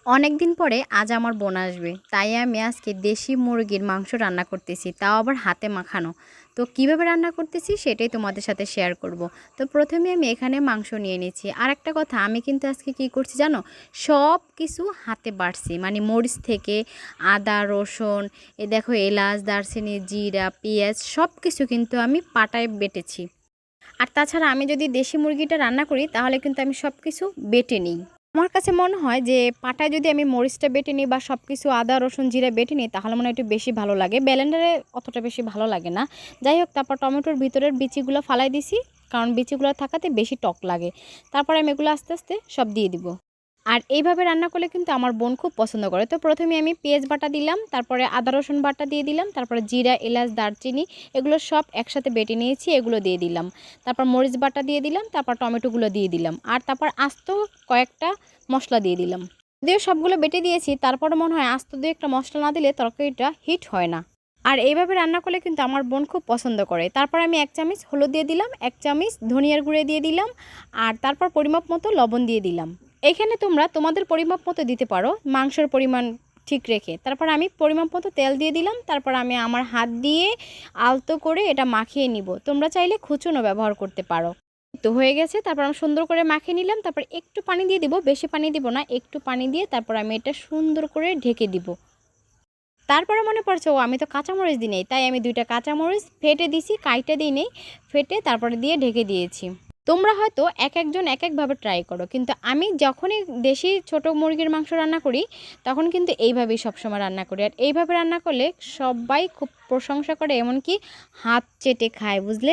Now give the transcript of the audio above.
অনেক দিন পরে আজ আমার বোন আসবে, তাই আমি আজকে দেশি মুরগির মাংস রান্না করতেছি, তাও আবার হাতে মাখানো। তো কিভাবে রান্না করতেছি সেটাই তোমাদের সাথে শেয়ার করব। তো প্রথমে আমি এখানে মাংস নিয়ে নিয়েছি। আর একটা কথা, আমি কিন্তু আজকে কি করছি জানো, সব কিছু হাতে বাটছি, মানে মরিচ থেকে আদা রসুন, এ দেখো এলাচ দারচিনি জিরা পেঁয়াজ সব কিছু কিন্তু আমি পাটায় বেটেছি। আর তাছাড়া আমি যদি দেশি মুরগিটা রান্না করি তাহলে কিন্তু আমি সব কিছু বেটে নিই। আমার কাছে মনে হয় যে পাটায় যদি আমি মরিচটা বেটে নিই বা সব কিছু আদা রসুন জিরা বেটে নিই তাহলে মনে হয় একটু বেশি ভালো লাগে, ব্লেন্ডারে অতটা বেশি ভালো লাগে না। যাই হোক, তারপর টমেটোর ভিতরের বিচিগুলো ফালাই দিছি, কারণ বিচিগুলো থাকাতে বেশি টক লাগে। তারপরে আমি এগুলো আস্তে আস্তে সব দিয়ে দিব। আর এইভাবে রান্না করলে কিন্তু আমার বোন খুব পছন্দ করে। তো প্রথমে আমি পেঁয়াজ বাটা দিলাম, তারপরে আদা রসুন বাটা দিয়ে দিলাম, তারপরে জিরা এলাচ দারচিনি এগুলো সব একসাথে বেটে নিয়েছি, এগুলো দিয়ে দিলাম। তারপর মরিচ বাটা দিয়ে দিলাম, তারপর টমেটোগুলো দিয়ে দিলাম, আর তারপর আস্ত কয়েকটা মশলা দিয়ে দিলাম। যদিও সবগুলো বেটে দিয়েছি, তারপরে মনে হয় আস্ত দিয়ে একটা মশলা না দিলে তরকারিটা হিট হয় না। আর এইভাবে রান্না করলে কিন্তু আমার বোন খুব পছন্দ করে। তারপর আমি 1 চামচ হলুদ দিয়ে দিলাম, 1 চামচ ধনিয়ার গুঁড়ো দিয়ে দিলাম, আর তারপর পরিমাপ মতো লবণ দিয়ে দিলাম। এখানে তোমরা তোমাদের পরিমাপ মতো দিতে পারো, মাংসের পরিমাণ ঠিক রেখে। তারপর আমি পরিমাপ মতো তেল দিয়ে দিলাম, তারপর আমি আমার হাত দিয়ে আলতো করে এটা মাখিয়ে নিব। তোমরা চাইলে খুচুনও ব্যবহার করতে পারো। তো হয়ে গেছে, তারপর আমি সুন্দর করে মাখিয়ে নিলাম। তারপর একটু পানি দিয়ে দিব, বেশি পানি দিব না, একটু পানি দিয়ে তারপর আমি এটা সুন্দর করে ঢেকে দিব। তারপরে মনে পড়ছে, ও আমি তো কাঁচামরিচ দিই নেই, তাই আমি 2টা কাঁচামরিচ ফেটে দিছি, কাইটে দিই নেই, ফেটে তারপরে দিয়ে ঢেকে দিয়েছি। তোমরা হয়তো এক একজন এক একভাবে ট্রাই করো, কিন্তু আমি যখনই দেশি ছোট মুরগির মাংস রান্না করি তখন কিন্তু এইভাবেই সবসময় রান্না করি। আর এইভাবে রান্না করলে সবাই খুব প্রশংসা করে, এমনকি হাত চেটে খায়, বুঝলে।